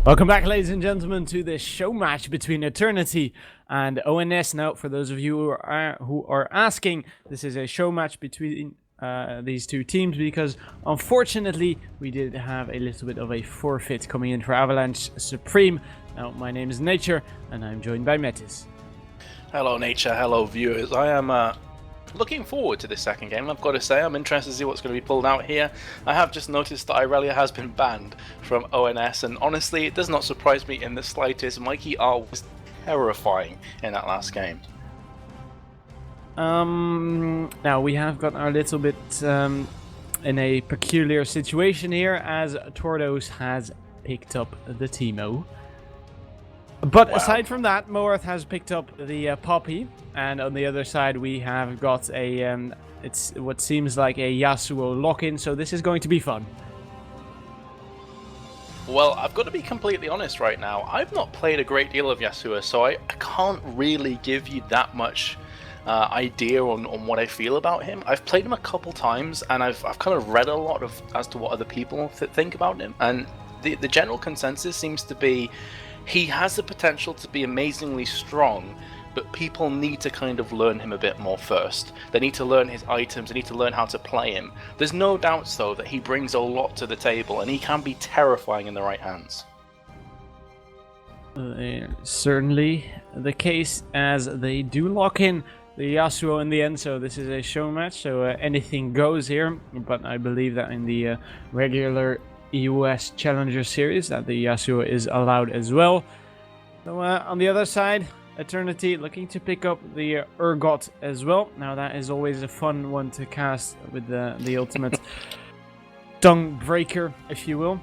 Welcome back, ladies and gentlemen, to this show match between Eternity and ONS. Now, for those of you who are asking, this is a show match between these two teams because, unfortunately, we did have a little bit of a forfeit coming in for Avalanche Supreme. Now, my name is Nature, and I'm joined by Metis. Hello, Nature. Hello, viewers. I am looking forward to this second game. I've got to say, I'm interested to see what's going to be pulled out here. I have just noticed that Irelia has been banned from ONS, and honestly, it does not surprise me in the slightest. Mikey R was terrifying in that last game. Now we have got our little bit in a peculiar situation here, as Tordos has picked up the Teemo. But aside from that, Moarth has picked up the Poppy, and on the other side we have got a it's what seems like a Yasuo lock-in, so this is going to be fun. Well, I've got to be completely honest right now. I've not played a great deal of Yasuo, so I can't really give you that much idea on what I feel about him. I've played him a couple times, and I've kind of read a lot as to what other people think about him, and the general consensus seems to be he has the potential to be amazingly strong, but people need to kind of learn him a bit more first. They need to learn his items, they need to learn how to play him. There's no doubts though that he brings a lot to the table, and he can be terrifying in the right hands. Certainly the case, as they do lock in the Yasuo in the end, so this is a show match, so anything goes here, but I believe that in the regular US Challenger Series that the Yasuo is allowed as well. So on the other side, Eternity looking to pick up the Urgot as well. Now that is always a fun one to cast with the ultimate tongue breaker, if you will.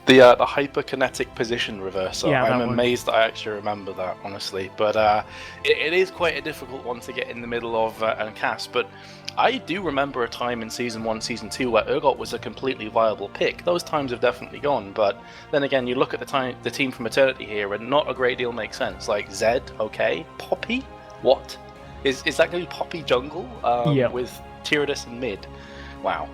The hyperkinetic position reversal. Yeah, I'm amazed that I actually remember that, honestly. But it is quite a difficult one to get in the middle of and cast. But I do remember a time in Season 1, Season 2 where Urgot was a completely viable pick. Those times have definitely gone, but then again, you look at the team from Eternity here and not a great deal makes sense. Like Zed, okay. Poppy? What? Is that going to be Poppy jungle with Tyrannus in mid? Wow.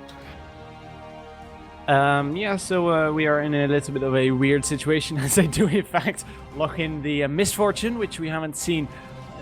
So we are in a little bit of a weird situation, as they do in fact lock in the Misfortune, which we haven't seen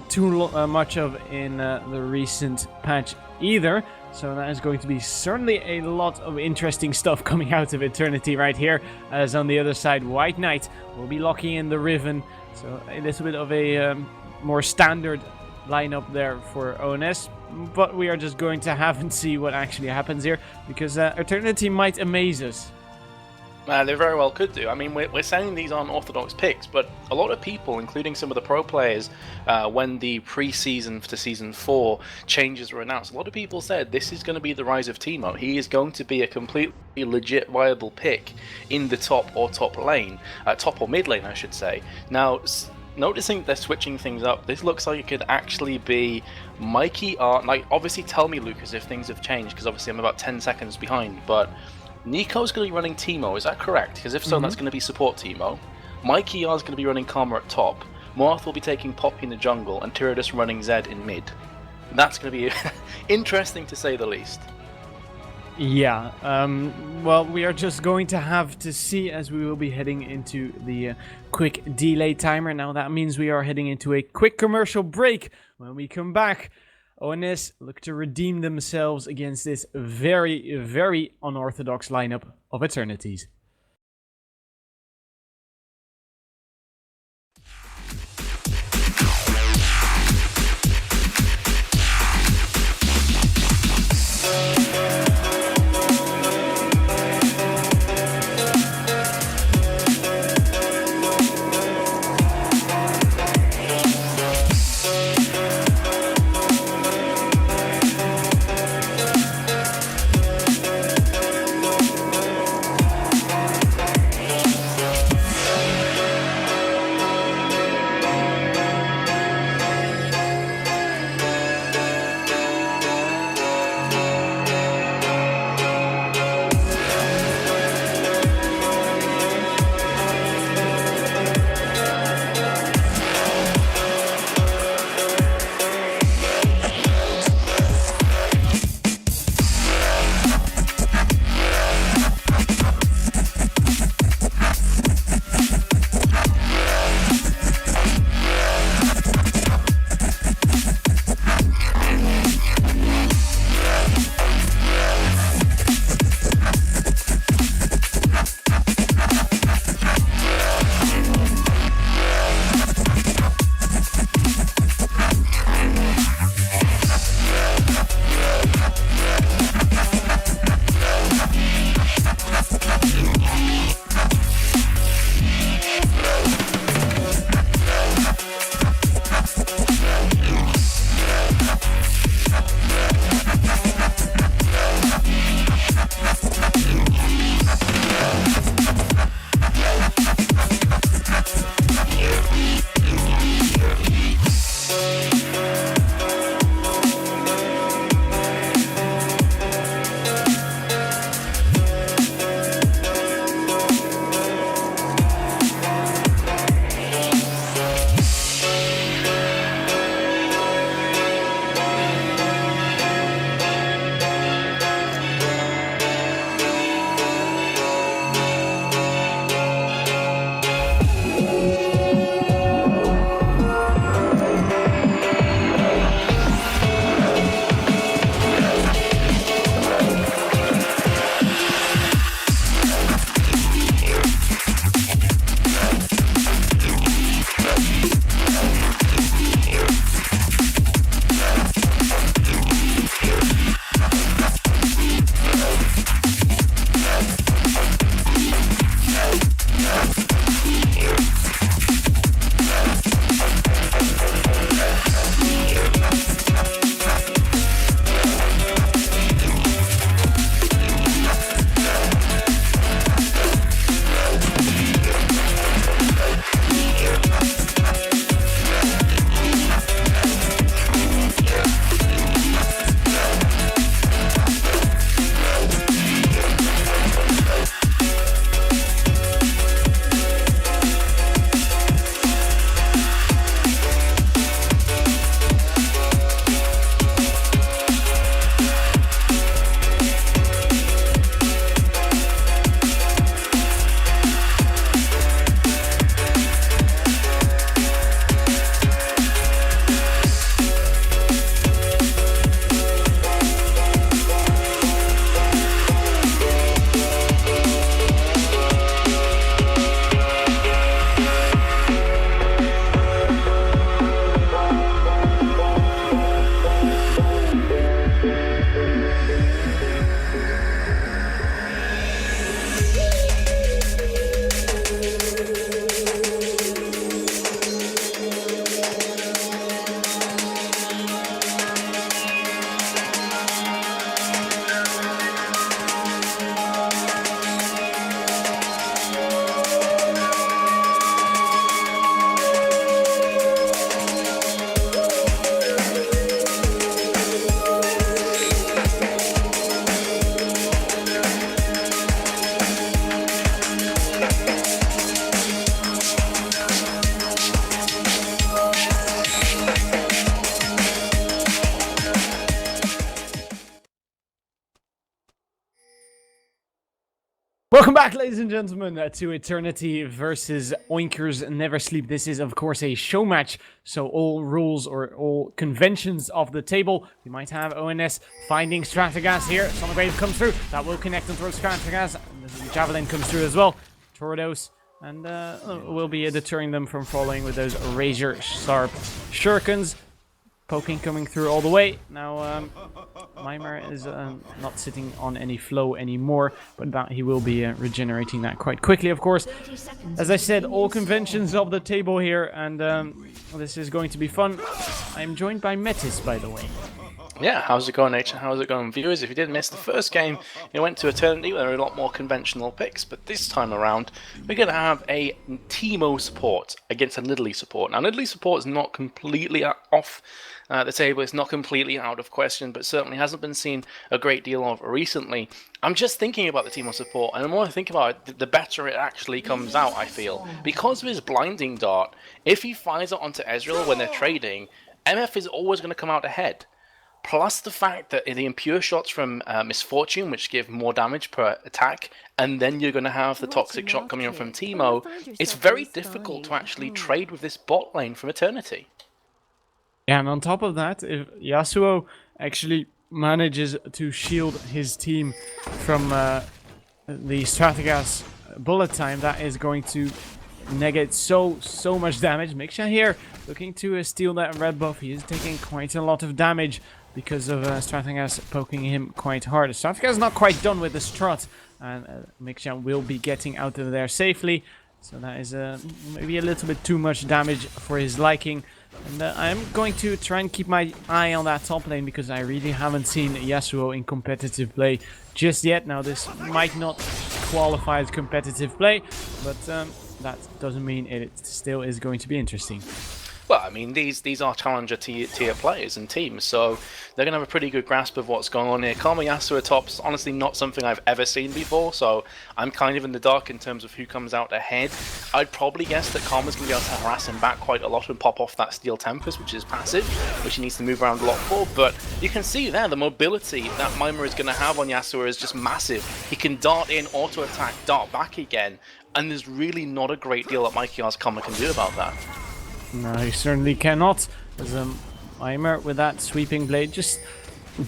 too much of in the recent patch either. So that is going to be certainly a lot of interesting stuff coming out of Eternity right here, as on the other side White Knight will be locking in the Riven. So a little bit of a more standard lineup there for ONS, but we are just going to have and see what actually happens here, because Eternity might amaze us. They very well could do. I mean, we're saying these aren't orthodox picks, but a lot of people, including some of the pro players, when the pre-season to Season 4 changes were announced, a lot of people said this is going to be the rise of Teemo. He is going to be a completely legit viable pick in the top or mid lane, I should say. Now, noticing they're switching things up, this looks like it could actually be Mikey R. Like, obviously tell me, Lucas, if things have changed, because obviously I'm about 10 seconds behind, but Nico's going to be running Teemo, is that correct? Because if so, that's going to be support Teemo. Mikey R is going to be running Karma at top. Moarth will be taking Poppy in the jungle, and Tyrannus running Zed in mid. That's going to be interesting to say the least. Yeah, well, we are just going to have to see, as we will be heading into the quick delay timer. Now that means we are heading into a quick commercial break. When we come back, ONS look to redeem themselves against this very, very unorthodox lineup of Eternities. Welcome back, ladies and gentlemen, to Eternity versus Oinkers Never Sleep. This is, of course, a show match, so all rules or all conventions of the table. We might have ONS finding Stratagas here. Sonic Wave comes through. That will connect them towards Stratagas. The Javelin comes through as well. Tordos, and will be deterring them from falling with those razor-sharp shurikens. Poking coming through all the way. Now, Mimer is not sitting on any flow anymore, but that he will be regenerating that quite quickly, of course. As I said, all conventions of the table here, and this is going to be fun. I'm joined by Metis, by the way. Yeah, how's it going, Nature? How's it going, viewers? If you did miss the first game, it went to Eternity where there were a lot more conventional picks, but this time around, we're going to have a Teemo support against a Nidalee support. Now, Nidalee support is not completely off the table, it's not completely out of question, but certainly hasn't been seen a great deal of recently. I'm just thinking about the Teemo support, and the more I think about it, the better it actually comes out, I feel. Because of his blinding dart, if he fires it onto Ezreal when they're trading, MF is always going to come out ahead. Plus the fact that the impure shots from Misfortune, which give more damage per attack, and then you're going to have the toxic shot coming in from Teemo, it's very difficult to actually trade with this bot lane from Eternity. Yeah, and on top of that, if Yasuo actually manages to shield his team from the Stratagas bullet time, that is going to negate so much damage. Miksha here looking to steal that red buff. He is taking quite a lot of damage because of Stratagas poking him quite hard. Stratagas is not quite done with the strut, and Miksha will be getting out of there safely. So that is maybe a little bit too much damage for his liking. And I'm going to try and keep my eye on that top lane because I really haven't seen Yasuo in competitive play just yet. Now this might not qualify as competitive play, but that doesn't mean it still is going to be interesting. Well, I mean, these are challenger tier players and teams, so they're going to have a pretty good grasp of what's going on here. Karma Yasuo top's honestly not something I've ever seen before, so I'm kind of in the dark in terms of who comes out ahead. I'd probably guess that Karma's going to be able to harass him back quite a lot and pop off that Steel Tempest, which is passive, which he needs to move around a lot for, but you can see there the mobility that Mimer is going to have on Yasuo is just massive. He can dart in, auto-attack, dart back again, and there's really not a great deal that MikeYar's Karma can do about that. No, he certainly cannot. As Mimer with that sweeping blade, just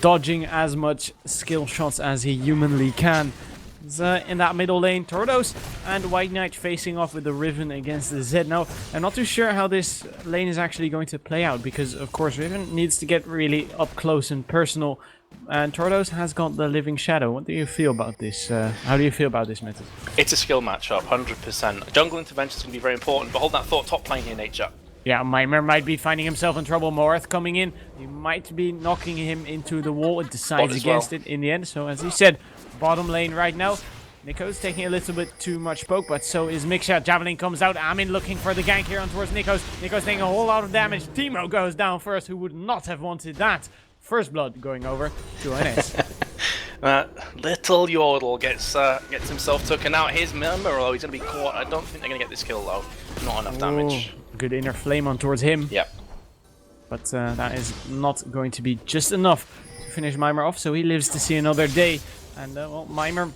dodging as much skill shots as he humanly can. In that middle lane, Tordos and White Knight facing off with the Riven against the Zed. Now, I'm not too sure how this lane is actually going to play out because, of course, Riven needs to get really up close and personal. And Tordos has got the Living Shadow. What do you feel about this? How do you feel about this method? It's a skill matchup, 100%. Jungle intervention is going to be very important, but hold that thought, top lane here, Nature. Yeah, Mimer might be finding himself in trouble. Morth coming in. He might be knocking him into the wall. It decides against it in the end. So, as he said, bottom lane right now. Nikos taking a little bit too much poke, but so is Miksha. Javelin comes out. Amin looking for the gank here on towards Nikos. Nikos taking a whole lot of damage. Teemo goes down first. Who would not have wanted that? First blood going over to ONS. Little Yordle gets himself taken out. Here's Mimir, although he's going to be caught. I don't think they're going to get this kill, though. Not enough damage. Good inner flame on towards him. Yep. But that is not going to be just enough to finish Mimer off, so he lives to see another day. And, well, Mimer,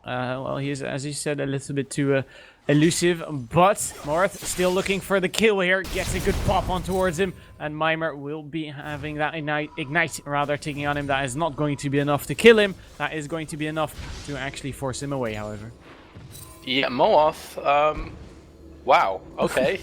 well, he's, as you said, a little bit too elusive, but Morth still looking for the kill here. Gets a good pop on towards him, and Mimer will be having that ignite rather taking on him. That is not going to be enough to kill him. That is going to be enough to actually force him away, however. Yeah, Moath, wow, okay.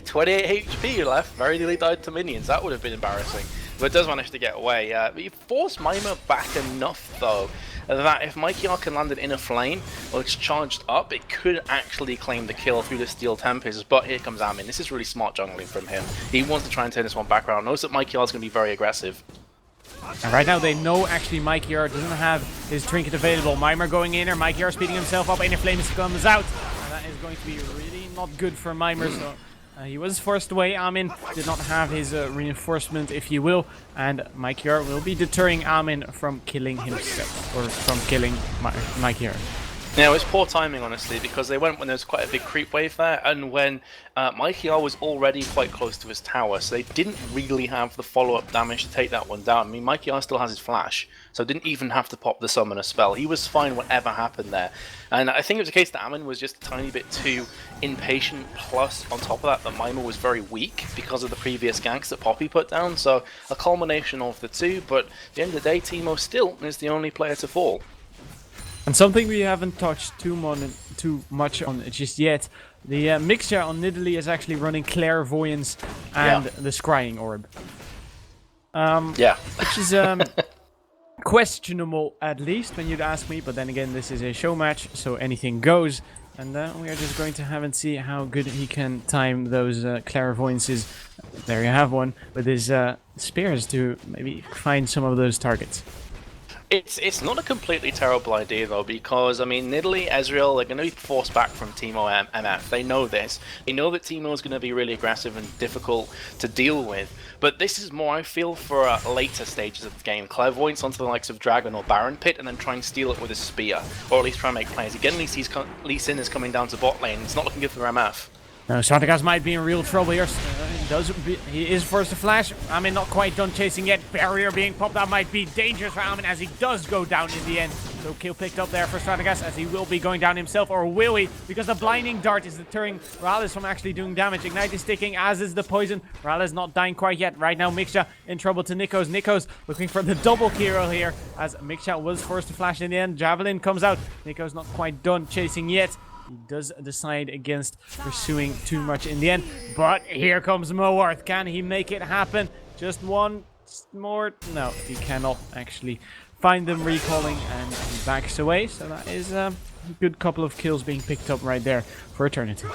28 HP left, very nearly died to minions. That would have been embarrassing. But does manage to get away. But you force Mimer back enough, though, that if MikeYar can land an inner flame, or it's charged up, it could actually claim the kill through the Steel Tempest. But here comes Amin. This is really smart jungling from him. He wants to try and turn this one back around. Knows that MikeYar is going to be very aggressive. And right now they know actually MikeYar doesn't have his trinket available. Mimer going in, or MikeYar speeding himself up, inner flame comes out. And that is going to be really not good for Mimer. So he was forced away. Amin did not have his reinforcement, if you will, and MikeYar will be deterring Amin from killing himself, or from killing MikeYar. Yeah, it was poor timing, honestly, because they went when there was quite a big creep wave there, and when Mikey R was already quite close to his tower, so they didn't really have the follow-up damage to take that one down. I mean, Mikey R still has his flash, so didn't even have to pop the summoner spell. He was fine whatever happened there. And I think it was the case that Amin was just a tiny bit too impatient, plus on top of that, that Mima was very weak because of the previous ganks that Poppy put down, so a culmination of the two, but at the end of the day, Teemo still is the only player to fall. And something we haven't touched too much on just yet, the mixture on Nidalee is actually running Clairvoyance and the Scrying Orb. Which is questionable, at least, when you'd ask me, but then again, this is a show match, so anything goes. And we are just going to have and see how good he can time those Clairvoyances. There you have one, with his spears to maybe find some of those targets. It's not a completely terrible idea though, because I mean Nidalee, Ezreal, they're going to be forced back from Teemo MF. They know this. They know that Teemo is going to be really aggressive and difficult to deal with. But this is more, I feel, for later stages of the game. Clairvoyance onto the likes of Dragon or Baron Pit, and then try and steal it with a spear, or at least try and make plays. Again, Lee Sin is coming down to bot lane. It's not looking good for MF. No, Sartagas might be in real trouble here. He is forced to flash. Amin not quite done chasing yet. Barrier being popped out might be dangerous for Amin as he does go down in the end. So kill picked up there for Sartagas as he will be going down himself, or will he? Because the blinding dart is deterring Rallis from actually doing damage. Ignite is sticking, as is the poison. Rallis not dying quite yet. Right now, Miksha in trouble to Nikos. Nikos looking for the double kill here as Miksha was forced to flash in the end. Javelin comes out. Nikos not quite done chasing yet. He does decide against pursuing too much in the end. But here comes Moarth. Can he make it happen? Just one more. No, he cannot actually find them recalling, and he backs away. So that is a good couple of kills being picked up right there for Eternity.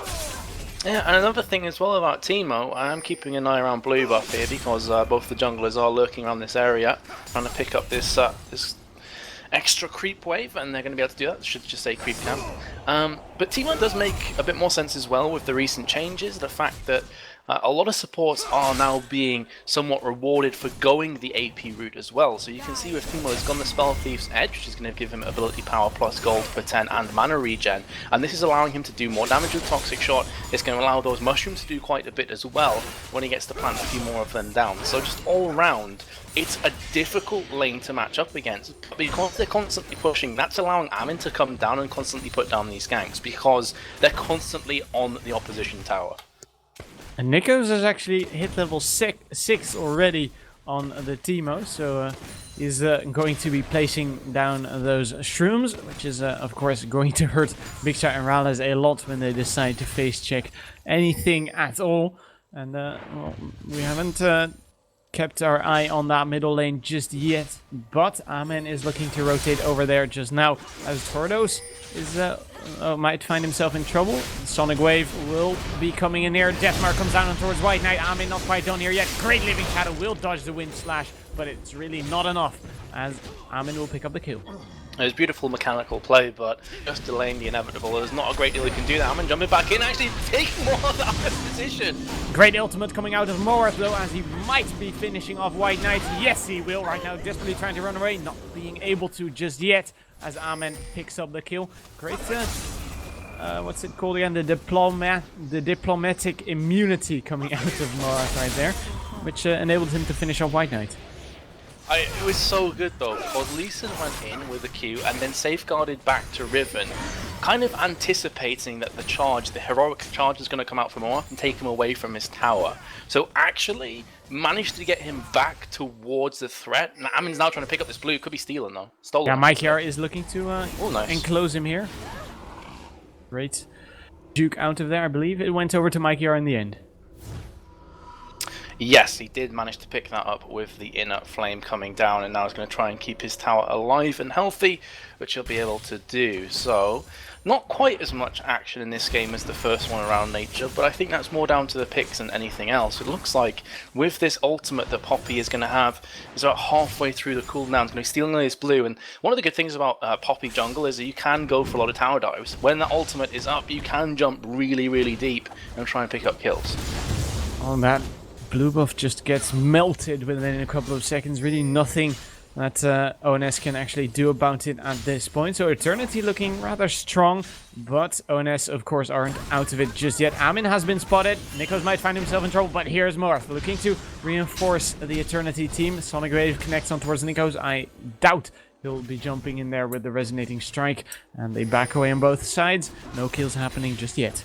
Yeah, and another thing as well about Teemo, I'm keeping an eye around blue buff here because both the junglers are lurking around this area, trying to pick up this extra creep wave, and they're going to be able to do that. I should just say creep camp. But Teemo does make a bit more sense as well with the recent changes. The fact that a lot of supports are now being somewhat rewarded for going the AP route as well. So you can see with Teemo, he's gone the Spell Thief's Edge, which is going to give him ability power plus gold per 10 and mana regen. And this is allowing him to do more damage with Toxic Shot. It's going to allow those mushrooms to do quite a bit as well when he gets to plant a few more of them down. So just all round, it's a difficult lane to match up against. But because they're constantly pushing, that's allowing Amin to come down and constantly put down these ganks because they're constantly on the opposition tower. And Nikos has actually hit level 6 already on the Teemo, so he's going to be placing down those shrooms, which is of course going to hurt Miksha and Rallis a lot when they decide to face check anything at all. And well, we haven't kept our eye on that middle lane just yet, but Amin is looking to rotate over there just now as Tordos is might find himself in trouble. Sonic Wave will be coming in here. Deathmark comes down towards White Knight. Amin not quite done here yet. Great Living Shadow will dodge the Wind Slash, but it's really not enough as Amin will pick up the kill. It was beautiful mechanical play, but just delaying the inevitable. There's not a great deal he can do that. Amin jumping back in, actually taking more of that position. Great ultimate coming out of Moarth though, as he might be finishing off White Knight. Yes, he will right now, desperately trying to run away, not being able to just yet, as Amin picks up the kill. Great, what's it called again? The diplomatic immunity coming out of Moarth right there, which enabled him to finish off White Knight. It was so good though, because Lee Sin went in with a Q and then safeguarded back to Riven, kind of anticipating that the heroic charge is going to come out from Moarth and take him away from his tower. So actually managed to get him back towards the threat. And Amin's now trying to pick up this blue. Could be stealing though. Stolen. Yeah, Mike here is looking to nice. enclose him here. Great. Duke out of there, I believe. It went over to Mike here in the end. Yes, he did manage to pick that up with the inner flame coming down, and now he's going to try and keep his tower alive and healthy, which he'll be able to do. So, not quite as much action in this game as the first one around nature, but I think that's more down to the picks than anything else. It looks like with this ultimate that Poppy is going to have, is about halfway through the cooldown, he's going to be stealing this blue, and one of the good things about Poppy jungle is that you can go for a lot of tower dives. When that ultimate is up, you can jump really, really deep and try and pick up kills. On that blue buff just gets melted within a couple of seconds. Really nothing that ONS can actually do about it at this point. So Eternity looking rather strong, but ONS, of course, aren't out of it just yet. Amin has been spotted. Nikos might find himself in trouble, but here's Morth looking to reinforce the Eternity team. Sonic Wave connects on towards Nikos. I doubt he'll be jumping in there with the Resonating Strike, and they back away on both sides. No kills happening just yet.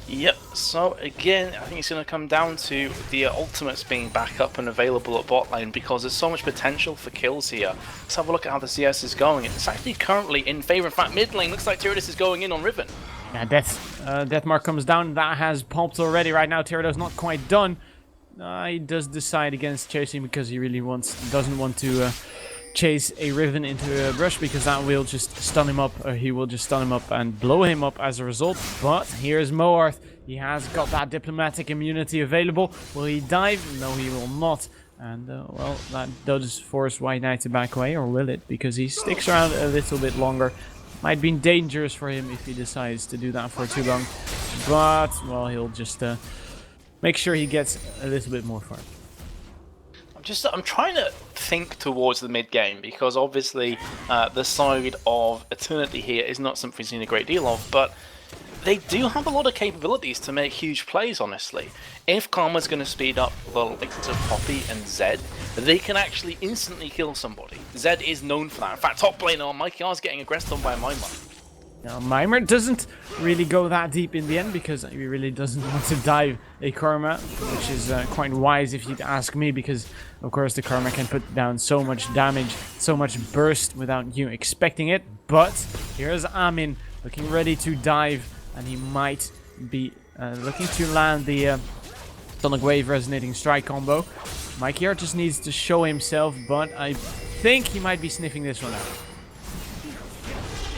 Yep, so again, I think it's going to come down to the ultimates being back up and available at bot lane because there's so much potential for kills here. Let's have a look at how the CS is going. It's actually currently in favor. In fact, mid lane looks like Tyradus is going in on Riven. Yeah, death mark comes down. That has popped already. Right now, Tyradus not quite done. He does decide against chasing because he really doesn't want to chase a Riven into a brush because that will just stun him up, or he will just stun him up and blow him up as a result. But here's Moarth. He has got that diplomatic immunity available. Will he dive? No, he will not. And, well, that does force White Knight to back away, or will it? Because he sticks around a little bit longer. Might be dangerous for him if he decides to do that for too long. But, well, he'll just make sure he gets a little bit more fun. I'm trying to think towards the mid game because obviously the side of Eternity here is not something we've seen a great deal of, but they do have a lot of capabilities to make huge plays, honestly. If Karma's going to speed up the likes of Poppy and Zed, they can actually instantly kill somebody. Zed is known for that. In fact, top laner Mikey R's getting aggressed on by Mimer. Now, Mimer doesn't really go that deep in the end because he really doesn't want to dive a Karma, which is quite wise if you'd ask me, because of course the Karma can put down so much damage, so much burst without you expecting it. But here's Amin looking ready to dive, and he might be looking to land the Sonic Wave Resonating Strike combo. Mikey R just needs to show himself, but I think he might be sniffing this one out.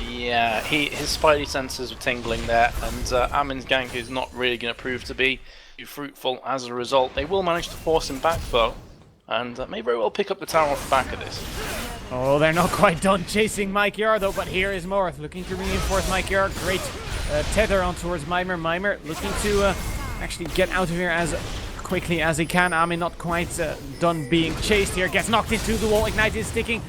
Yeah, his spidey senses were tingling there, and Amin's gank is not really going to prove to be fruitful as a result. They will manage to force him back though, and may very well pick up the tower off the back of this. Oh, they're not quite done chasing Mike Yar though, but here is Morth looking to reinforce Mike Yar. Great tether on towards Mimer. Mimer looking to actually get out of here as quickly as he can. Amin not quite done being chased here. Gets knocked into the wall. Ignite is sticking.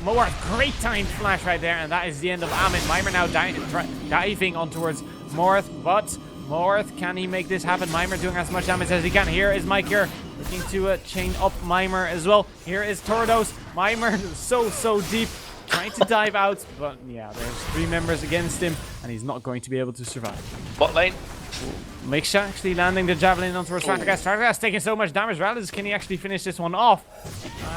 Moarth, great timed flash right there, and that is the end of Amin. Mimer now diving on towards Moarth, but Moarth, can he make this happen? Mimer doing as much damage as he can. Here is Mike here, looking to chain up Mimer as well. Here is Tordos. Mimer so deep, trying to dive out, but yeah, there's 3 members against him, and he's not going to be able to survive. Bot lane. Miksha actually landing the javelin on towards Strategas. Strategas taking so much damage. Rallis, can he actually finish this one off?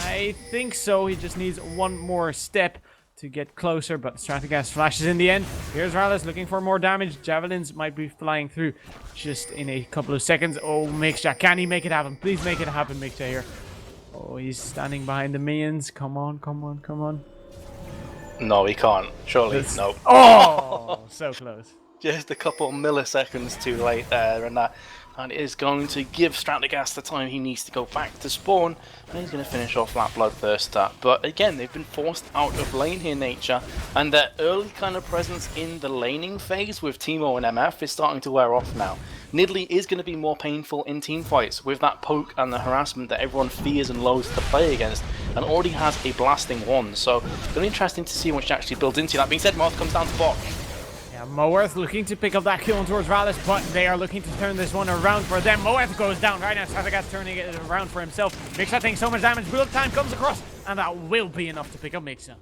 I think so. He just needs one more step to get closer, but Strategas flashes in the end. Here's Rallis looking for more damage. Javelins might be flying through just in a couple of seconds. Oh, Miksha, can he make it happen? Please make it happen, Miksha here. Oh, he's standing behind the minions. Come on, come on, come on. No, he can't. Surely, no. Oh, so close. Just a couple milliseconds too late there, and that is going to give Strategas the time he needs to go back to spawn, and he's going to finish off that Bloodthirster. But again, they've been forced out of lane here, Nature, and their early kind of presence in the laning phase with Teemo and MF is starting to wear off now. Nidalee is going to be more painful in teamfights with that poke and the harassment that everyone fears and loathes to play against, and already has a blasting wand, so it's going to be interesting to see what she actually builds into. That being said, Moth comes down to bot. Moarth looking to pick up that kill on towards Rallis, but they are looking to turn this one around for them. Moarth goes down right now. Strategas turning it around for himself. Miksha taking so much damage. Bullet time comes across, and that will be enough to pick up Miksha.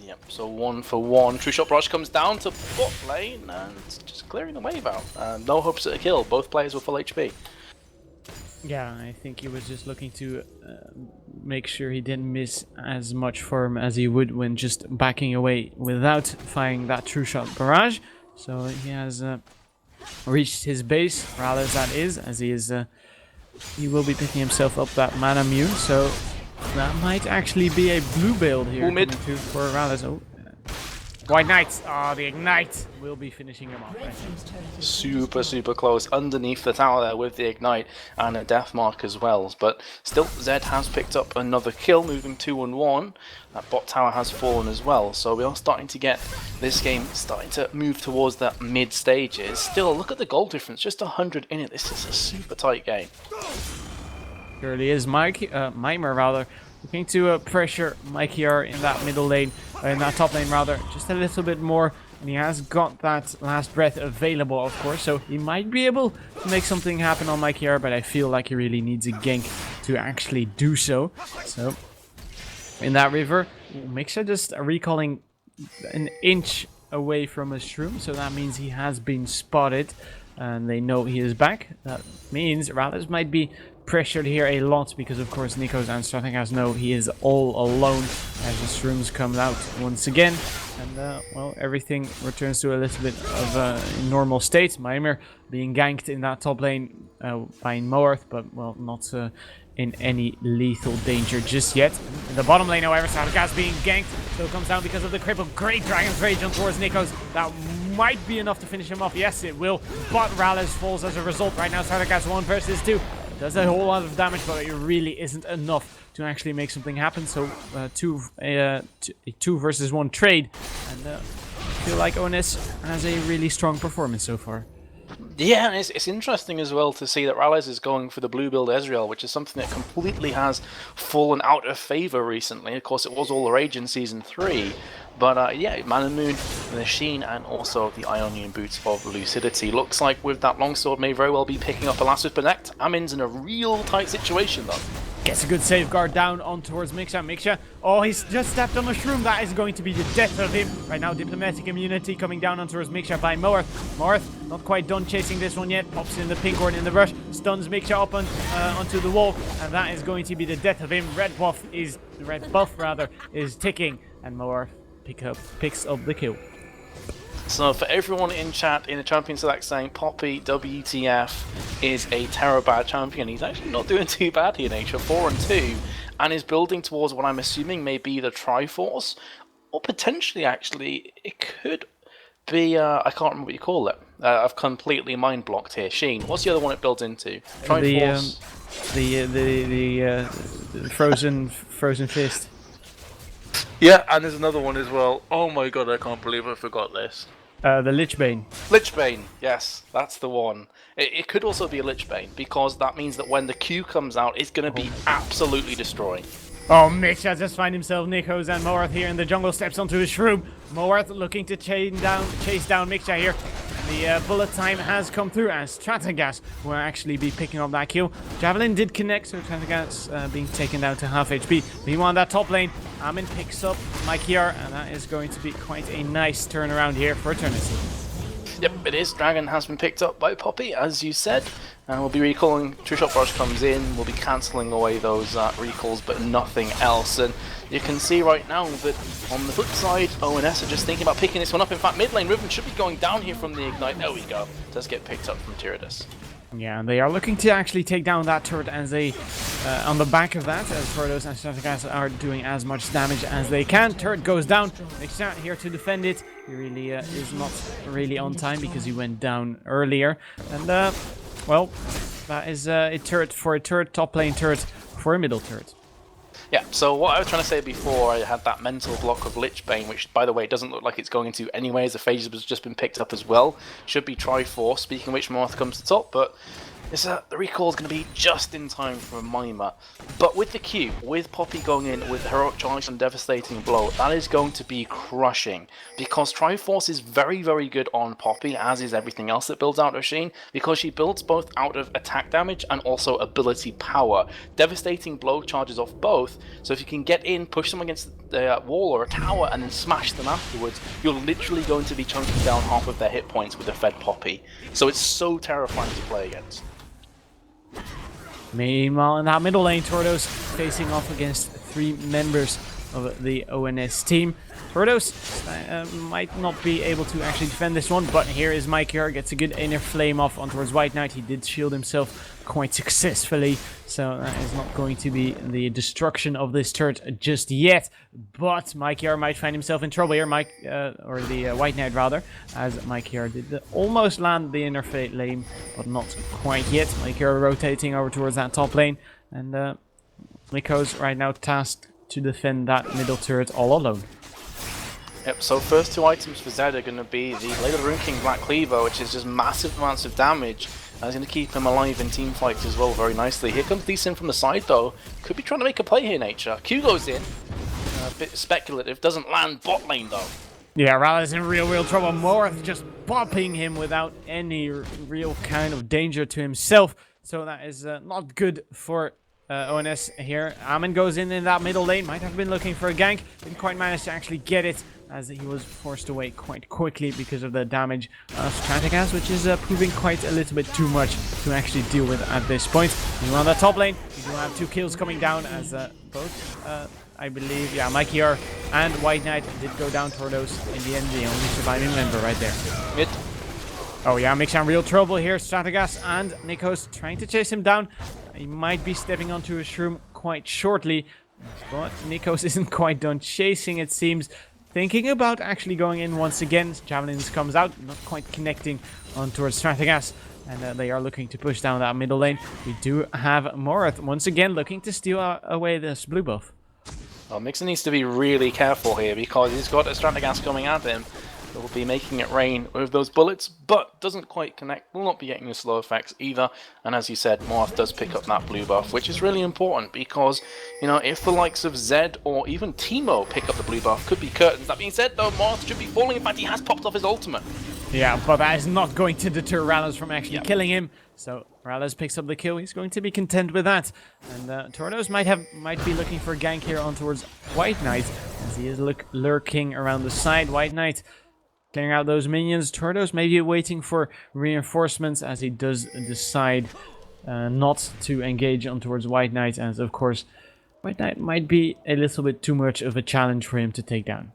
Yep, so 1 for 1. True Shot Barrage comes down to bot lane and just clearing the wave out. No hopes at a kill. Both players were full HP. Yeah, I think he was just looking to make sure he didn't miss as much farm as he would when just backing away without firing that True Shot Barrage. So he has reached his base, Rallis that is, as he will be picking himself up that Mana Mew. So that might actually be a blue build here for Rallis. Oh, White Knight. Oh, the Ignite will be finishing him off. Super close underneath the tower there with the Ignite and a death mark as well. But still, Zed has picked up another kill, moving 2-1. That bot tower has fallen as well. So we are starting to get this game starting to move towards that mid stages. Still, look at the goal difference, just 100 in it. This is a super tight game. Surely is. Mimer rather looking to pressure Mikey in that middle lane, in that top lane rather, just a little bit more. And he has got that last breath available, of course, so he might be able to make something happen on Mikey, but I feel like he really needs a gank to actually do so. So, in that river, Miksha just recalling an inch away from a shroom, so that means he has been spotted, and they know he is back. That means Rallis might be pressured here a lot, because of course Nikos and Strategas know he is all alone as the shrooms come out once again. And, well, everything returns to a little bit of a normal state. Maimer being ganked in that top lane by Moarth, but, well, not in any lethal danger just yet. In the bottom lane, however, Strategas being ganked. Still comes down because of the cripple. Great Dragon's Rage on towards Nikos. That might be enough to finish him off. Yes, it will. But Rallis falls as a result. Right now, Strategas 1 versus 2. Does a whole lot of damage, but it really isn't enough to actually make something happen. So a 2 versus 1 trade, and I feel like ONS has a really strong performance so far. Yeah, and it's interesting as well to see that Rallis is going for the blue build Ezreal, which is something that completely has fallen out of favor recently. Of course, it was all the rage in Season 3. But yeah, Man and Moon, the Sheen, and also the Ionian Boots of Lucidity. Looks like with that longsword may very well be picking up a last with Connect. Amin's in a real tight situation though. Gets a good safeguard down on towards Miksha. Miksha, oh, he's just stepped on a shroom. That is going to be the death of him. Right now, diplomatic immunity coming down on towards Miksha by Moarth. Moarth, not quite done chasing this one yet. Pops in the pink horn in the rush. Stuns Miksha up onto the wall. And that is going to be the death of him. Red buff is ticking. And Moarth picks up the kill. So for everyone in chat in the Champion Select saying Poppy WTF is a Terror-bad champion, he's actually not doing too bad here, Nature. 4-2, and is building towards what I'm assuming may be the Triforce, or potentially actually it could be I can't remember what you call it. I've completely mind blocked here. Sheen, what's the other one it builds into? Triforce. The frozen fist. Yeah, and there's another one as well. Oh my god, I can't believe I forgot this. The Lichbane. Lichbane, yes, that's the one. It could also be a Lichbane, because that means that when the Q comes out, it's going to be absolutely destroying. Oh, Miksha just find himself Nikos and Moarth here in the jungle, steps onto his shroom. Moarth looking to chase down Miksha here. The bullet time has come through, and Strategas will actually be picking up that kill. Javelin did connect, so Strategas being taken down to half HP. Meanwhile, that top lane, Amin picks up Mikey, and that is going to be quite a nice turnaround here for Eternity. Yep, it is. Dragon has been picked up by Poppy, as you said. And we'll be recalling, True Shot Rush comes in, we'll be cancelling away those recalls, but nothing else. And you can see right now that on the flip side, ONS are just thinking about picking this one up. In fact, mid lane, Riven should be going down here from the Ignite. There we go. Does get picked up from Tyradus. Yeah, and they are looking to actually take down that turret as they, on the back of that, as Tordos and Strategas are doing as much damage as they can. Turret goes down. Makes out here to defend it. He really is not really on time because he went down earlier. And, well, that is a turret for a turret, top lane turret for a middle turret. Yeah, so what I was trying to say before, I had that mental block of Lichbane, which, by the way, doesn't look like it's going to anyway, as the phase has just been picked up as well. Should be Triforce, speaking of which, Moarth comes to top, but the recall is going to be just in time for a Mimer. But with the Q, with Poppy going in with Heroic Choice and Devastating Blow, that is going to be crushing. Because Triforce is very, very good on Poppy, as is everything else that builds out of Sheen, because she builds both out of attack damage and also ability power. Devastating Blow charges off both, so if you can get in, push them against the wall or a tower, and then smash them afterwards, you're literally going to be chunking down half of their hit points with a fed Poppy. So it's so terrifying to play against. Meanwhile, in that middle lane, Tordos facing off against 3 members of the ONS team. Tordos might not be able to actually defend this one, but here is Mike here, gets a good inner flame off on towards White Knight. He did shield himself quite successfully, so that is not going to be the destruction of this turret just yet. But Mike here might find himself in trouble here, or the White Knight rather, as Mike here did almost land the inner flame, but not quite yet. Mike here rotating over towards that top lane, and Miko's right now tasked to defend that middle turret all alone. Yep, so first 2 items for Zed are going to be the Blade of the Rune King Black Cleaver, which is just massive amounts of damage. That's going to keep him alive in team fights as well very nicely. Here comes Lee Sin from the side though. Could be trying to make a play here, Nature. Q goes in. A bit speculative. Doesn't land bot lane though. Yeah, Rally's in real trouble. Morth just popping him without any real kind of danger to himself. So that is not good for ONS here. Amin goes in that middle lane. Might have been looking for a gank. Didn't quite manage to actually get it, as he was forced away quite quickly because of the damage of Strategas, which is proving quite a little bit too much to actually deal with at this point. We're on the top lane. We do have 2 kills coming down, as both, I believe, yeah, Mikey and White Knight did go down Tordos in the end. The only surviving member right there. Mid. Oh yeah, Mixan real trouble here. Strategas and Nikos trying to chase him down. He might be stepping onto a shroom quite shortly, but Nikos isn't quite done chasing, it seems. Thinking about actually going in once again. Javelins comes out, not quite connecting on towards Strategas. And they are looking to push down that middle lane. We do have Morth once again looking to steal away this blue buff. Well, Mixon needs to be really careful here because he's got a Strategas coming at him. It will be making it rain with those bullets, but doesn't quite connect. Will not be getting the slow effects either. And as you said, Morth does pick up that blue buff, which is really important because, you know, if the likes of Zed or even Teemo pick up the blue buff, could be curtains. That being said, though, Morth should be falling. In fact, he has popped off his ultimate. Yeah, but that is not going to deter Rallis from actually killing him. So Rallis picks up the kill. He's going to be content with that. And Tordos might be looking for a gank here on towards White Knight, as he is lurking around the side. White Knight clearing out those minions. Tordos maybe waiting for reinforcements, as he does decide not to engage on towards White Knight, as of course White Knight might be a little bit too much of a challenge for him to take down.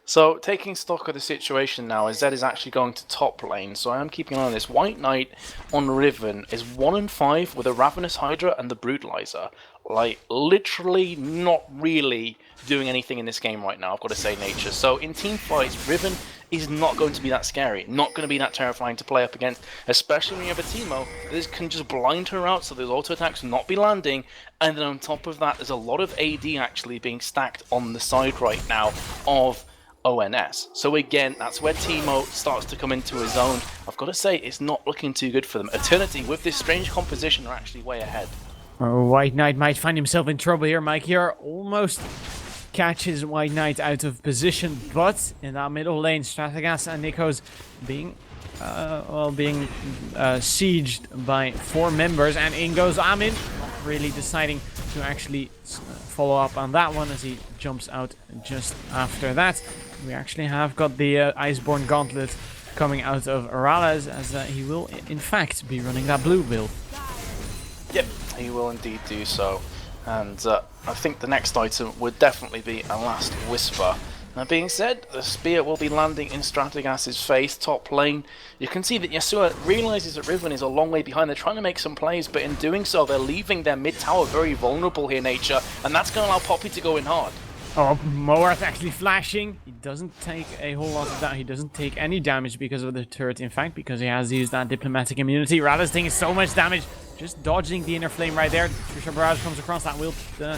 So, taking stock of the situation now, Zed is actually going to top lane, so I am keeping an eye on this. White Knight on Riven is 1-5 with a Ravenous Hydra and the Brutalizer. Like, literally not really doing anything in this game right now, I've got to say, Nature. So, in team fights, Riven is not going to be that scary, not going to be that terrifying to play up against, especially when you have a Teemo that can just blind her out so those auto attacks will not be landing. And then on top of that, there's a lot of AD actually being stacked on the side right now of ONS. So again, that's where Teemo starts to come into his own. I've got to say, it's not looking too good for them. Eternity, with this strange composition, are actually way ahead. White Knight might find himself in trouble here. Mike here almost catches White Knight out of position, but in that middle lane, Strategas and Nikos being sieged by 4 members, and in goes Amin, not really deciding to actually follow up on that one, as he jumps out just after that. We actually have got the Iceborne Gauntlet coming out of Arales, as he will in fact be running that blue build. Yep, he will indeed do so. And I think the next item would definitely be a Last Whisper. That being said, the spear will be landing in Strategas' face, top lane. You can see that Yasuo realizes that Riven is a long way behind. They're trying to make some plays, but in doing so, they're leaving their mid tower very vulnerable here, Nature, and that's going to allow Poppy to go in hard. Oh, Moarth actually flashing. He doesn't take a whole lot of that. He doesn't take any damage because of the turret, in fact, because he has used that diplomatic immunity. Rada's taking so much damage, just dodging the inner flame right there. Trisha Barrage comes across, that will clear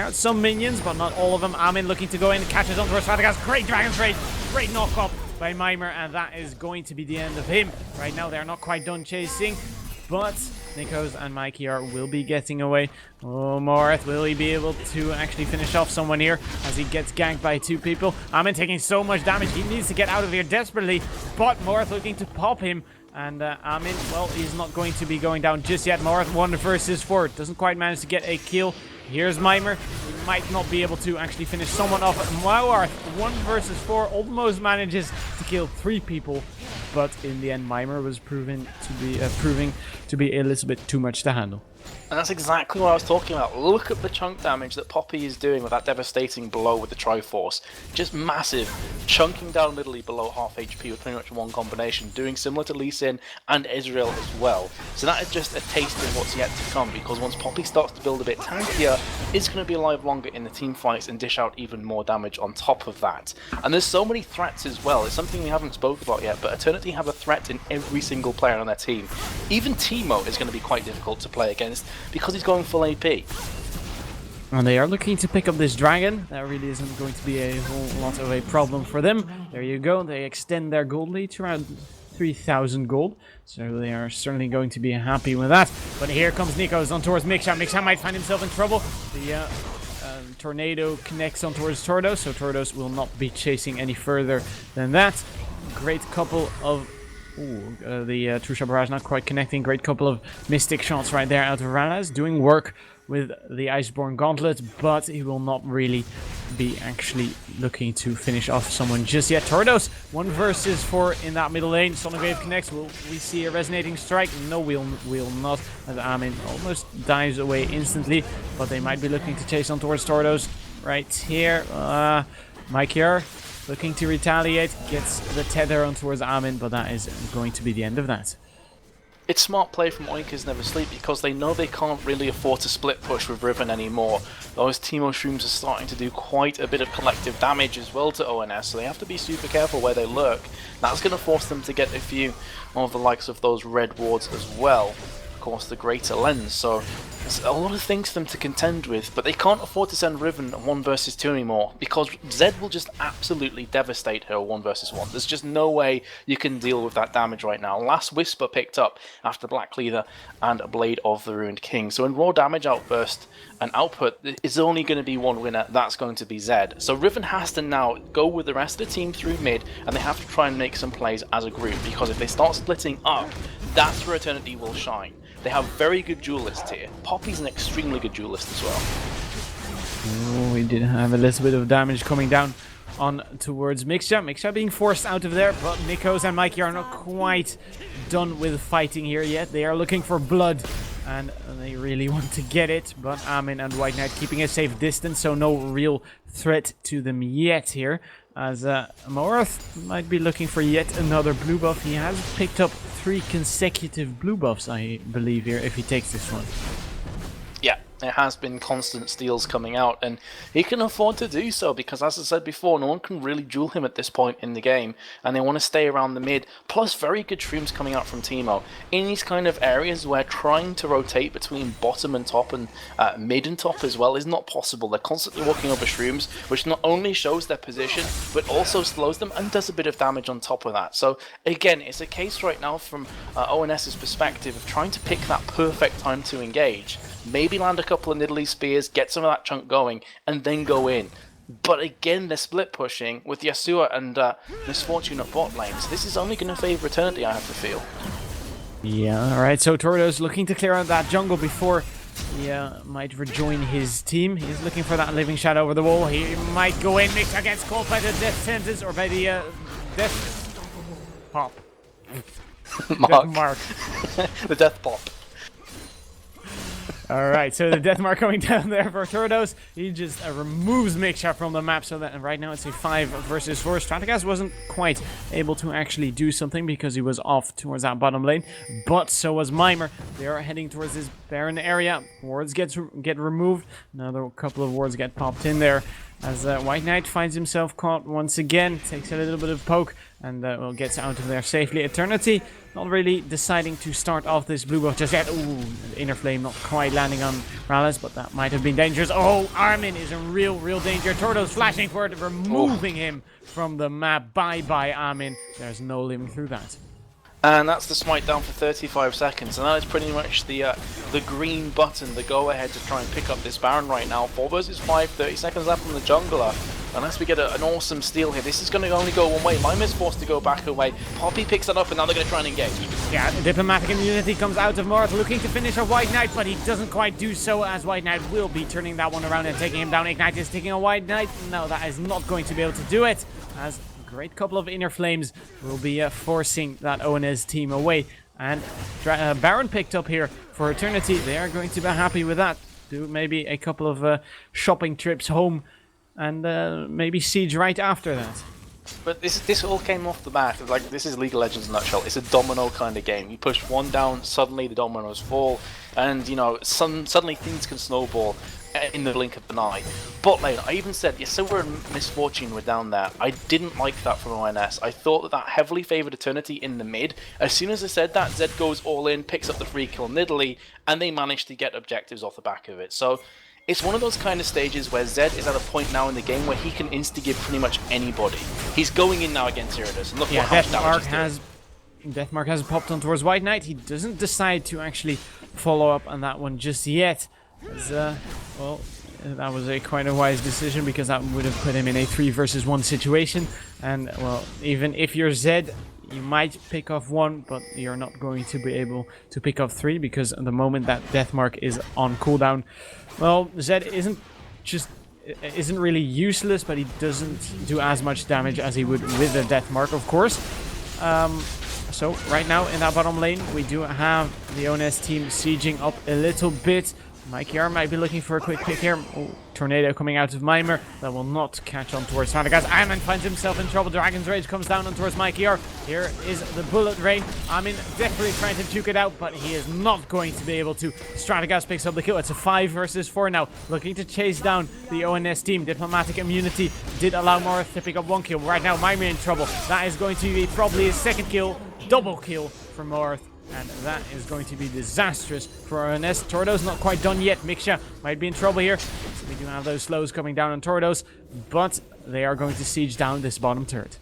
out some minions, but not all of them. Amin looking to go in, catches onto Strategas. Great Dragon's Rage, great knock-up by Mimer, and that is going to be the end of him. Right now, they're not quite done chasing, but Nikos and Mikey will be getting away. Oh, Moarth, will he be able to actually finish off someone here as he gets ganked by 2 people? Amin taking so much damage, he needs to get out of here desperately, but Moarth looking to pop him. And Amin, well, he's not going to be going down just yet. Moarth 1 versus 4, doesn't quite manage to get a kill. Here's Mimer, he might not be able to actually finish someone off. Moarth 1 versus 4, almost manages to kill 3 people. But in the end, Mimer was proving to be a little bit too much to handle. And that's exactly what I was talking about. Look at the chunk damage that Poppy is doing with that devastating blow with the Triforce. Just massive. Chunking down literally below half HP with pretty much one combination. Doing similar to Lee Sin and Israel as well. So that is just a taste of what's yet to come, because once Poppy starts to build a bit tankier, it's going to be alive longer in the team fights and dish out even more damage on top of that. And there's so many threats as well. It's something we haven't spoke about yet, but Eternity have a threat in every single player on their team. Even Teemo is going to be quite difficult to play against, because he's going full AP. And they are looking to pick up this dragon. That really isn't going to be a whole lot of a problem for them. There you go. They extend their gold lead to around 3,000 gold. So they are certainly going to be happy with that. But here comes Nico's on towards Miksha. Miksha might find himself in trouble. The tornado connects on towards Tordos, so Tordos will not be chasing any further than that. Great couple of... the True Shot Barrage not quite connecting. Great couple of Mystic shots right there out of Ralaz. Doing work with the Iceborne Gauntlet, but he will not really be actually looking to finish off someone just yet. Tordos, 1 versus 4 in that middle lane. Sonic Wave connects. Will we see a resonating strike? No, we'll not. As Amin almost dives away instantly, but they might be looking to chase on towards Tordos right here. Mikeyer looking to retaliate, gets the tether on towards Amin, but that is going to be the end of that. It's smart play from Oinkers Never Sleep because they know they can't really afford to split push with Riven anymore. Those Teemo Shrooms are starting to do quite a bit of collective damage as well to ONS, so they have to be super careful where they lurk. That's going to force them to get a few of the likes of those red wards as well. Of course, the Greater Lens, so there's a lot of things for them to contend with, but they can't afford to send Riven 1 versus 2 anymore because Zed will just absolutely devastate her 1 versus 1. There's just no way you can deal with that damage right now. Last Whisper picked up after Black Cleaver and Blade of the Ruined King. So in raw damage outburst and output, is only going to be one winner, that's going to be Zed. So Riven has to now go with the rest of the team through mid, and they have to try and make some plays as a group, because if they start splitting up, that's where Eternity will shine. They have very good duelists here. Poppy's an extremely good duelist as well. Oh, we did have a little bit of damage coming down on towards Miksha. Miksha being forced out of there, but Nikos and Mikey are not quite done with fighting here yet. They are looking for blood, and they really want to get it, but Amin and White Knight keeping a safe distance, so no real threat to them yet here. As Morath might be looking for yet another blue buff. He has picked up 3 consecutive blue buffs, I believe, here, if he takes this one. Yeah, there has been constant steals coming out, and he can afford to do so because, as I said before, no one can really duel him at this point in the game, and they want to stay around the mid, plus very good shrooms coming out from Teemo. In these kind of areas where trying to rotate between bottom and top and mid and top as well is not possible. They're constantly walking over shrooms, which not only shows their position, but also slows them and does a bit of damage on top of that. So again, it's a case right now from ONS's perspective of trying to pick that perfect time to engage. Maybe land a couple of Nidalee Spears, get some of that chunk going, and then go in. But again, they're split pushing with Yasuo and Misfortune at bot lane, so this is only going to favour Eternity, I have to feel. Yeah, alright, so Tordos looking to clear out that jungle before he might rejoin his team. He's looking for that Living Shadow over the wall. He might go in, Miksha gets caught by the death sentence, or by the death pop. Mark. The death pop. Alright, so the death mark coming down there for Tordos. He just removes Miksha from the map, so that right now it's a 5 versus 4. Strategas wasn't quite able to actually do something because he was off towards that bottom lane, but so was Mimer. They are heading towards this barren area. Wards get removed. Another couple of wards get popped in there. As White Knight finds himself caught once again, takes a little bit of poke, and gets out of there safely. Eternity not really deciding to start off this blue buff just yet. Ooh, the Inner Flame not quite landing on Ralaz, but that might have been dangerous. Oh, Armin is in real danger. Tordos flashing for it, removing him from the map. Bye-bye, Armin. There's no living through that. And that's the smite down for 35 seconds, and that is pretty much the green button, the go-ahead to try and pick up this Baron right now. 4 versus 5, 30 seconds left from the jungler. Unless we get an awesome steal here, this is going to only go one way. Mimer's forced to go back away. Poppy picks that up, and now they're going to try and engage. Yeah, Diplomatic Immunity comes out of Morath, looking to finish a White Knight, but he doesn't quite do so, as White Knight will be turning that one around and taking him down. Ignite is taking a White Knight. No, that is not going to be able to do it, as great couple of Inner Flames will be forcing that ONS team away. And Baron picked up here for Eternity. They are going to be happy with that. Do maybe a couple of shopping trips home, and maybe Siege right after that. But this all came off the bat. Like, this is League of Legends in a nutshell. It's a domino kind of game. You push one down, suddenly the dominoes fall, and you know, suddenly things can snowball in the blink of an eye. Bot lane, I even said, yes, so we're in Misfortune, we're down there. I didn't like that from ONS. I thought that heavily favoured Eternity in the mid. As soon as I said that, Zed goes all in, picks up the free kill Nidalee, and they managed to get objectives off the back of it. So it's one of those kind of stages where Zed is at a point now in the game where he can insta-give pretty much anybody. He's going in now against Iridus, and look what Death Mark has Deathmark has popped on towards White Knight. He doesn't decide to actually follow up on that one just yet. As, well, that was a quite a wise decision, because that would have put him in a 3 versus 1 situation. And, well, even if you're Zed, you might pick off 1, but you're not going to be able to pick off 3, because the moment that Deathmark is on cooldown, well, Zed isn't really useless, but he doesn't do as much damage as he would with the Deathmark, of course. So right now in that bottom lane, we do have the ONS team sieging up a little bit. Mikeyar might be looking for a quick pick here. Oh, tornado coming out of Mimer. That will not catch on towards Stratagas. Amin finds himself in trouble. Dragon's Rage comes down on towards Mikeyar. Here is the bullet rain. Amin definitely trying to juke it out, but he is not going to be able to. Stratagas picks up the kill. It's a 5 versus 4 now. Looking to chase down the ONS team. Diplomatic immunity did allow Morith to pick up 1 kill. Right now, Mimer in trouble. That is going to be probably his 2nd kill. Double kill for Morith. And that is going to be disastrous for ONS. Tordo's not quite done yet. Miksha might be in trouble here. So we do have those slows coming down on Tordos, but they are going to siege down this bottom turret.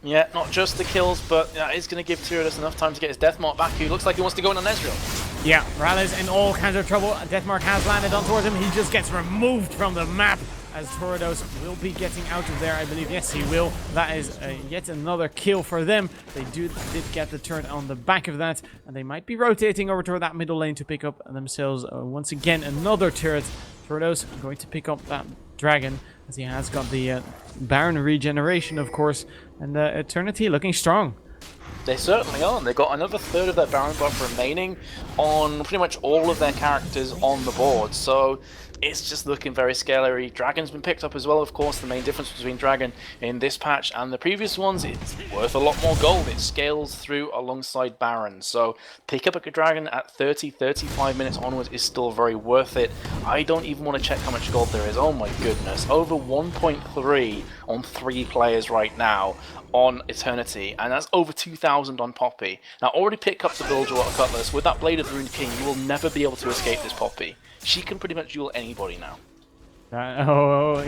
Yeah, not just the kills, but it's going to give Tyrannus enough time to get his Deathmark back. He looks like he wants to go in on Ezreal. Yeah, Rallis in all kinds of trouble. Deathmark has landed on towards him. He just gets removed from the map, as Tordos will be getting out of there, I believe. Yes, he will. That is yet another kill for them. They did get the turret on the back of that, and they might be rotating over toward that middle lane to pick up themselves once again another turret. Tordos going to pick up that dragon, as he has got the Baron regeneration, of course, and Eternity looking strong. They certainly are. They've got another 1/3 of their Baron buff remaining on pretty much all of their characters on the board. So it's just looking very scary. Dragon's been picked up as well, of course. The main difference between Dragon in this patch and the previous ones, it's worth a lot more gold. It scales through alongside Baron. So pick up a Dragon at 30, 35 minutes onwards is still very worth it. I don't even want to check how much gold there is. Oh my goodness. Over 1.3 on 3 players right now on Eternity, and that's over 2,000 on Poppy. Now, already pick up the Bilgewater Cutlass. With that Blade of the Rune King, you will never be able to escape this Poppy. She can pretty much duel anybody now.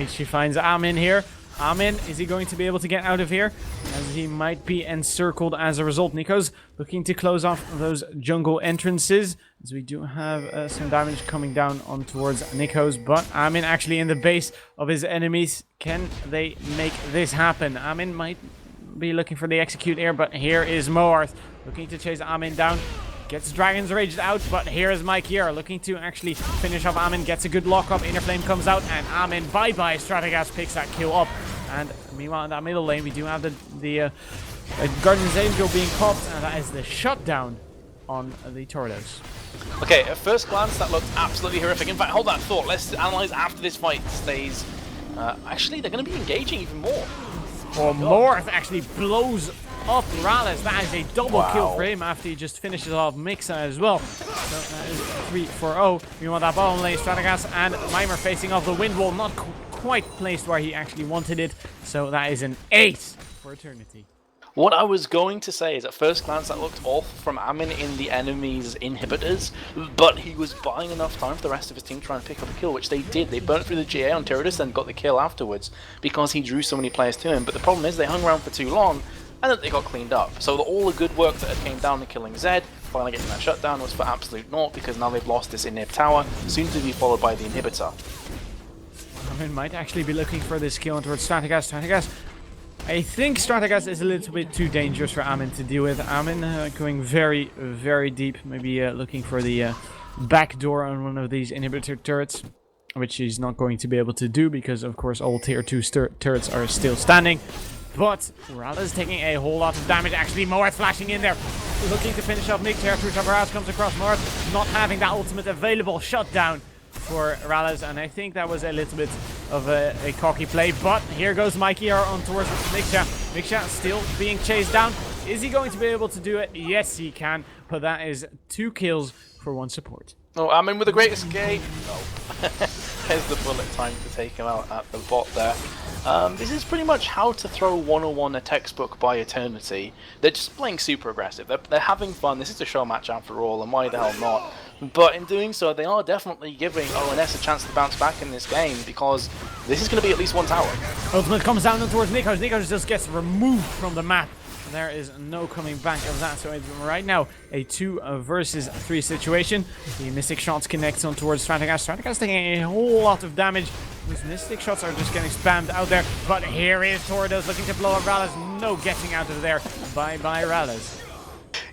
She finds Amin here. Amin, is he going to be able to get out of here? As he might be encircled as a result. Nico's looking to close off those jungle entrances, as we do have some damage coming down on towards Nico's, but Amin actually in the base of his enemies. Can they make this happen? Amin might be looking for the execute here, but here is Moarth looking to chase Amin down. Gets Dragon's Rage out, but here is Mikeyar looking to actually finish off Amin. Gets a good lock up. Inner Flame comes out, and Amin, bye-bye. Stratagas picks that kill up. And meanwhile, in that middle lane, we do have the Guardian's Angel being popped, and that is the shutdown on the Tordos. Okay, at first glance, that looked absolutely horrific. In fact, hold that thought. Let's analyze after this fight stays. Actually, they're going to be engaging even more. Morth actually blows up Rallis. That is a double kill for him after he just finishes off Mixa as well. So that is 3-4-0. We want that bottom lane. Stratagas and Mimer facing off the wind wall. Not quite placed where he actually wanted it. So that is an 8 for Eternity. What I was going to say is, at first glance, that looked awful from Amin in the enemy's inhibitors, but he was buying enough time for the rest of his team to try and pick up a kill, which they did. They burnt through the GA on Tyrannus and got the kill afterwards because he drew so many players to him. But the problem is they hung around for too long, and then they got cleaned up. So all the good work that had came down to killing Zed, finally getting that shutdown, was for absolute naught, because now they've lost this inhib tower, soon to be followed by the inhibitor. Amin might actually be looking for this kill towards Stratagas. I think Stratagas is a little bit too dangerous for Amin to deal with. Amin going very, very deep, maybe looking for the back door on one of these inhibitor turrets, which he's not going to be able to do because, of course, all tier 2 turrets are still standing. But Rala is taking a whole lot of damage. Actually, Moarth flashing in there, looking to finish off Mick. Territory Chopper House comes across. Moarth not having that ultimate available. Shutdown for Rallis, and I think that was a little bit of a cocky play, but here goes Mikeyar on towards Miksha. Miksha still being chased down. Is he going to be able to do it? Yes, he can, but that is 2 kills for 1 support. Oh, Amin with a great escape. No. There's the bullet time to take him out at the bot there. This is pretty much how to throw 101 a textbook by Eternity. They're just playing super aggressive. They're having fun. This is a show match after all, and why the hell not? But in doing so, they are definitely giving ONS a chance to bounce back in this game, because this is going to be at least one tower. Ultimate comes down towards Nikos. Nikos just gets removed from the map. There is no coming back of that, so it's right now a 2 versus 3 situation. The Mystic Shots connects on towards Stratagas. Stratagas taking a whole lot of damage. These Mystic Shots are just getting spammed out there. But here is Tordos looking to blow up Rallis. No getting out of there. Bye-bye, Rallis.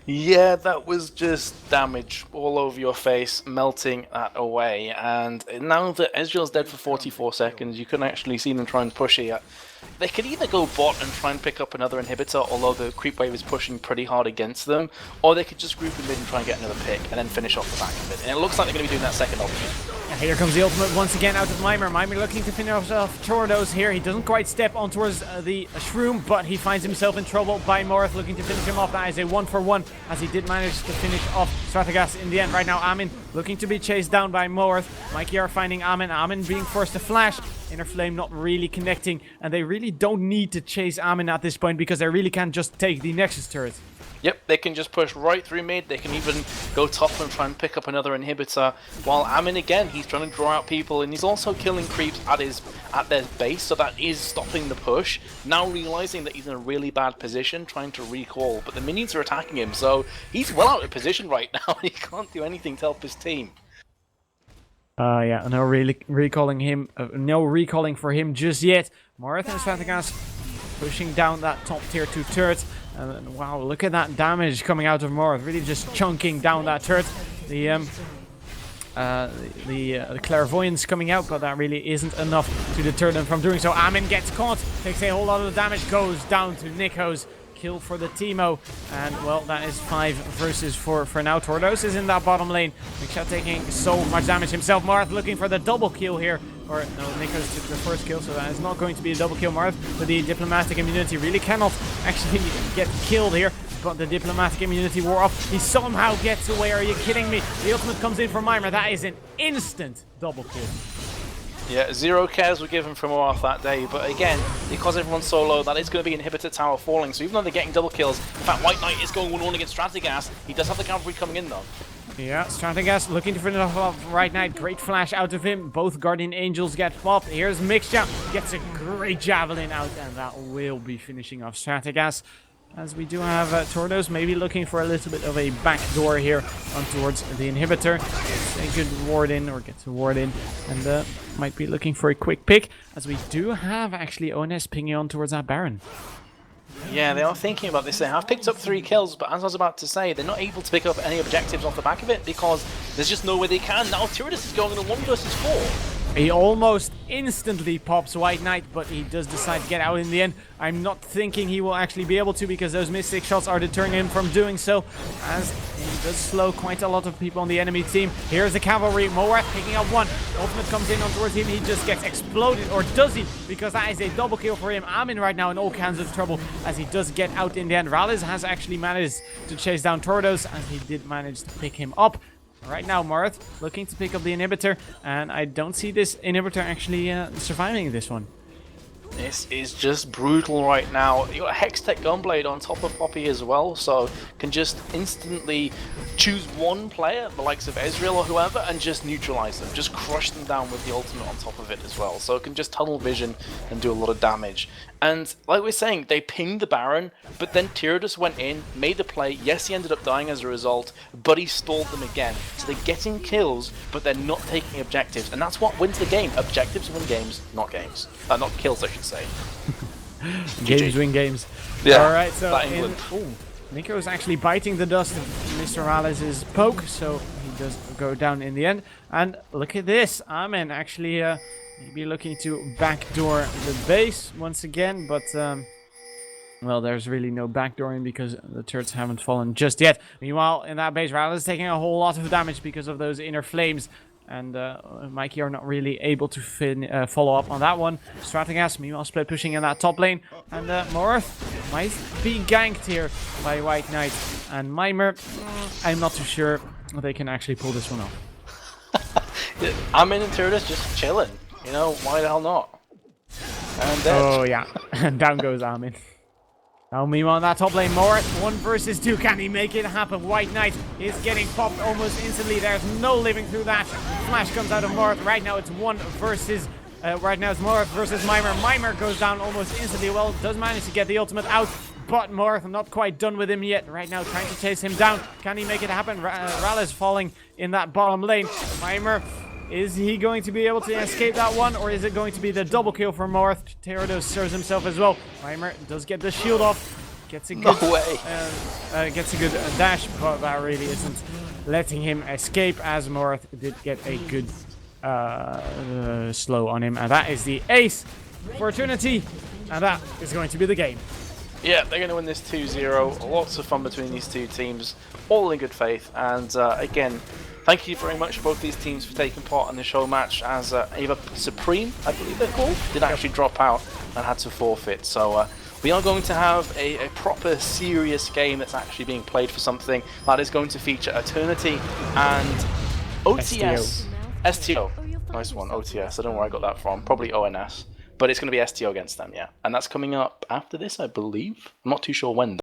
Yeah, that was just damage all over your face, melting that away. And now that Ezreal's dead for 44 seconds, you can actually see them try and push here. They could either go bot and try and pick up another inhibitor, although the creep wave is pushing pretty hard against them, or they could just group in mid and try and get another pick, and then finish off the back of it. And it looks like they're going to be doing that second option. Here comes the ultimate once again out of Mimer. Mimer looking to finish off Tordos here. He doesn't quite step on towards the Shroom, but he finds himself in trouble by Morith looking to finish him off. That is a 1-for-1 as he did manage to finish off Stratagas in the end. Right now, Amin looking to be chased down by Morith. Mikey are finding Amin. Amin being forced to flash. Inner Flame not really connecting, and they really don't need to chase Amin at this point because they really can just take the Nexus turret. Yep, they can just push right through mid. They can even go top and try and pick up another inhibitor. While Amin, again, he's trying to draw out people, and he's also killing creeps at their base, so that is stopping the push. Now realizing that he's in a really bad position, trying to recall, but the minions are attacking him, so he's well out of position right now. He can't do anything to help his team. Yeah, no really recalling him, no recalling for him just yet. Morith and Stratagas pushing down that top tier 2 turret. And wow, look at that damage coming out of Morith, really just chunking down that turret. The clairvoyance coming out, but that really isn't enough to deter them from doing so. Amin gets caught, takes a whole lot of damage, goes down to Nikos. Kill for the Teemo, and well, that is 5 versus 4 for now. Tordos is in that bottom lane. Mikshot taking so much damage himself. Marth looking for the double kill here. Or no, Nikos took the first kill, so that is not going to be a double kill. Marth with the diplomatic immunity really cannot actually get killed here. But the diplomatic immunity wore off. He somehow gets away. Are you kidding me? The ultimate comes in from Mimer. That is an instant double kill. Yeah, 0 cares were given from Oath that day, but again, because everyone's so low, that is going to be inhibitor tower falling, so even though they're getting double kills, in fact, White Knight is going 1-1 against Stratagas. He does have the cavalry coming in though. Yeah, Stratagas looking to finish off White Knight. Great flash out of him. Both Guardian Angels get popped. Here's Mixture. Gets a great javelin out, and that will be finishing off Stratagas. As we do have Tordos maybe looking for a little bit of a backdoor here on towards the inhibitor. Gets a good ward in, or gets a ward in, and might be looking for a quick pick, as we do have actually ONS pinging on towards that Baron. Yeah, they are thinking about this. They have picked up 3 kills, but as I was about to say, they're not able to pick up any objectives off the back of it because there's just no way they can. Now Tyrannus is going in a 1 versus 4. He almost instantly pops White Knight, but he does decide to get out in the end. I'm not thinking he will actually be able to, because those Mystic Shots are deterring him from doing so, as he does slow quite a lot of people on the enemy team. Here's the cavalry. Moath picking up 1. Ultimate comes in on towards him. He just gets exploded, or does he? Because that is a double kill for him. Amin right now in all kinds of trouble, as he does get out in the end. Rallis has actually managed to chase down Tordos, as he did manage to pick him up. Right now, Marth looking to pick up the inhibitor, and I don't see this inhibitor actually surviving this one. This is just brutal right now. You got a Hextech Gunblade on top of Poppy as well, so can just instantly choose one player, the likes of Ezreal or whoever, and just neutralize them, just crush them down with the ultimate on top of it as well. So it can just tunnel vision and do a lot of damage. And like we're saying, they pinged the Baron, but then Tyrannus went in, made the play. Yes, he ended up dying as a result, but he stalled them again. So they're getting kills, but they're not taking objectives, and that's what wins the game. Objectives win games, not games. Not kills, I should say. Games win games. Yeah. All right, so Nico is actually biting the dust of Mr. Alice's poke, so he does go down in the end. And look at this, Amin actually maybe looking to backdoor the base once again, but well, there's really no backdooring because the turrets haven't fallen just yet. Meanwhile, in that base, Rallis is taking a whole lot of damage because of those inner flames. And Mikey are not really able to follow up on that one. Stratagas, meanwhile, split pushing in that top lane. And Morth might be ganked here by White Knight. And Mimer, I'm not too sure they can actually pull this one off. Amin and Tyrannus just chilling. You know, why the hell not? And oh, yeah. And down goes Amin. Now, meanwhile, in that top lane, Morris, 1 versus 2. Can he make it happen? White Knight is getting popped almost instantly. There's no living through that. Flash comes out of Morris. Right now, it's 1 versus... right now, it's Morris versus Mimer. Mimer goes down almost instantly. Well, does manage to get the ultimate out, but Morris not quite done with him yet. Right now, trying to chase him down. Can he make it happen? Rallis falling in that bottom lane. Mimer... Is he going to be able to escape that one, or is it going to be the double kill for Morth? Teodos stirs himself as well. Mimer does get the shield off, gets a good, gets a good dash, but that really isn't letting him escape, as Morth did get a good slow on him, and that is the ace for Eternity, and that is going to be the game. Yeah, they're going to win this 2-0. Lots of fun between these two teams, all in good faith, and again, thank you very much, both these teams, for taking part in the show match, as Ava Supreme, I believe they're called, did actually drop out and had to forfeit. So we are going to have a proper serious game that's actually being played for something that is going to feature Eternity and OTS. STO. Nice one, OTS. I don't know where I got that from. Probably ONS. But it's going to be STO against them, yeah. And that's coming up after this, I believe. I'm not too sure when.